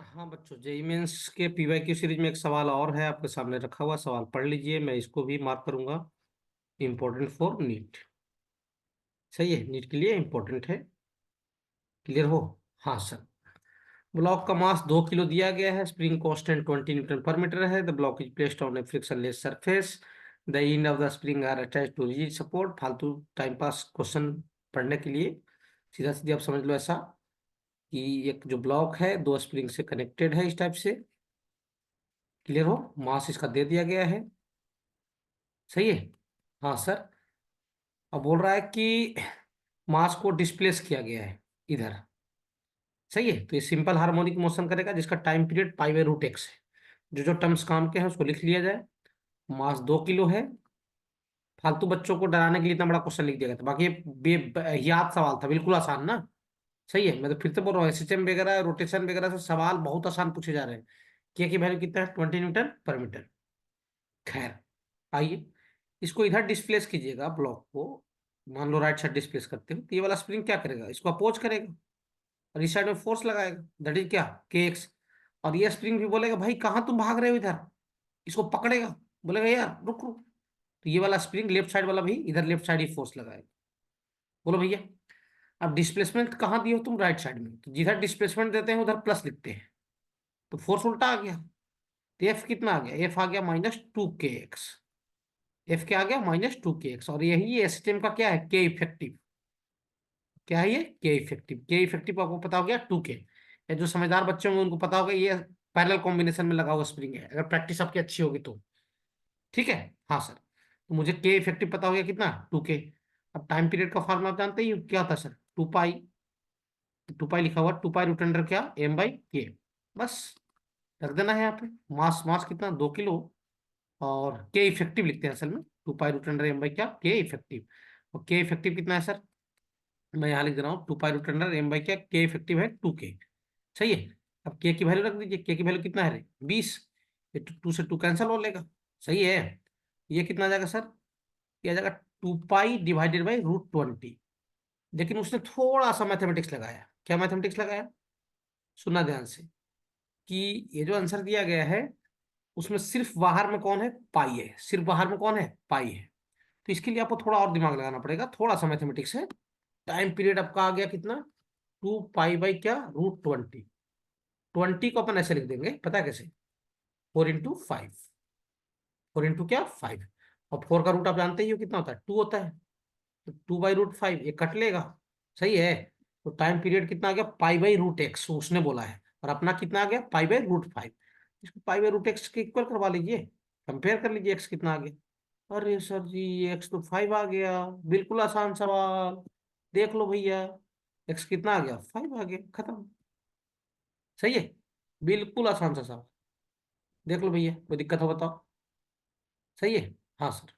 हाँ बच्चों, JEE mains के पीवाईक्यू सीरीज में एक सवाल और है आपके सामने रखा हुआ। सवाल पढ़ लीजिए, मैं इसको भी मार्क करूंगा इम्पोर्टेंट फॉर नीट। सही है, नीट के लिए इम्पोर्टेंट है। क्लियर हो? हाँ सर। ब्लॉक का मास 2 किलो दिया गया है, spring constant 20 newton per metre है। The block is placed on a frictionless surface. The end of the spring are attached to rigid support. फालतू टाइम पास क्वेश्चन पढ़ने के लिए सीधा सीधा आप समझ लो ऐसा कि एक जो ब्लॉक है दो स्प्रिंग से कनेक्टेड है इस टाइप से। क्लियर हो? मास इसका दे दिया गया है। सही है। हाँ सर। अब बोल रहा है कि मास को डिस्प्लेस किया गया है इधर। सही है, तो ये सिंपल हार्मोनिक मोशन करेगा जिसका टाइम पीरियड पाई/√x है। जो जो टर्म्स काम के हैं उसको लिख लिया जाए। मास 2 किलो है। फालतू बच्चों को डराने के लिए इतना बड़ा क्वेश्चन लिख दिया गया था, बाकी याद सवाल था, बिल्कुल आसान ना। सही है, मैं तो फिर से बोल रहा हूँ एसएचएम वगैरह रोटेशन वगैरह से सवाल बहुत आसान पूछे जा रहे हैं। के की वैल्यू कितना है? 20 न्यूटन पर मीटर। खैर, आइए इसको इधर डिस्प्लेस कीजिएगा ब्लॉक को। मान लो राइट साइड डिस्प्लेस करते हो तो ये वाला स्प्रिंग क्या करेगा? इसको अपोज करेगा और इस साइड में फोर्स लगाएगा, दैट इज क्या? के एक्स। और ये स्प्रिंग भी बोलेगा भाई कहाँ तुम भाग रहे हो इधर। इसको पकड़ेगा, बोलेगा यार रुक रुक। तो ये वाला स्प्रिंग लेफ्ट साइड वाला भी इधर लेफ्ट साइड ही फोर्स लगाएगा। बोलो भैया। अब डिस्प्लेसमेंट कहाँ दिए हो तुम? राइट साइड में, तो जिधर डिस्प्लेसमेंट देते हैं उधर प्लस लिखते हैं। तो फोर्स उल्टा आ गया। तो एफ कितना आ गया? एफ आ गया -2 kx। एफ क्या आ गया? -2 kx। और यही एसटीएम का क्या है? के इफेक्टिव। क्या है ये? के इफेक्टिव। के इफेक्टिव आपको पता हो गया 2 k। ये जो समझदार बच्चे होंगे उनको पता होगा ये पैरेलल कॉम्बिनेशन में लगा हुआ स्प्रिंग है, अगर प्रैक्टिस आपकी अच्छी होगी तो। ठीक है। हाँ सर, तो मुझे के इफेक्टिव पता हो गया कितना? 2 k। अब टाइम पीरियड का फॉर्मूला आप जानते ही हो क्या था सर? 2 पाई। 2 पाई लिखा हुआ, 2 पाई√अंडर क्या? m/k। बस रख देना है यहाँ पे। मास मास कितना? 2 किलो। और के इफेक्टिव लिखते हैं असल में 2 पाई√अंडर m/, क्या? के इफेक्टिव। और के इफेक्टिव कितना है सर? मैं यहाँ लिख दे रहा हूँ 2 पाई√अंडर m/, क्या? के इफेक्टिव है 2 k। सही है। अब के की वैल्यू रख दीजिए। के की वैल्यू कितना है रे? 20। ये 2 से 2 कैंसिल हो लेगा। सही है। ये कितना आ जाएगा सर? ये आ जाएगा 2 पाई/√20। लेकिन उसने थोड़ा सा मैथमेटिक्स लगाया। क्या मैथमेटिक्स लगाया? सुनना ध्यान से कि ये जो आंसर दिया गया है उसमें सिर्फ बाहर में कौन है? पाई है। सिर्फ बाहर में कौन है? पाई है। तो इसके लिए आपको थोड़ा और दिमाग लगाना पड़ेगा, थोड़ा सा मैथमेटिक्स है। टाइम पीरियड आपका आ गया कितना? 2 पाई/क्या? √20। 20 को अपन ऐसे लिख देंगे, पता है कैसे? 4 × 5। 4 × क्या? 5। और 4 का रूट आप जानते ही हो कितना होता है? 2 होता है। तो 2/√5 ये कट लेगा। सही है। तो टाइम पीरियड कितना आ गया? पाई/√x उसने बोला है। और अपना कितना आ गया? पाई/√5। इसको पाई/√x के इक्वल करवा लीजिए। कंपेयर कर लीजिए एक्स कितना आ गया। अरे सर जी, एक्स तो 5 आ गया। बिल्कुल आसान सवाल। देख लो भैया, एक्स कितना आ गया? 5 आ गया, खत्म। सही है। बिल्कुल आसान सा सवाल। देख लो भैया, कोई दिक्कत हो बताओ। सही है। हाँ सर।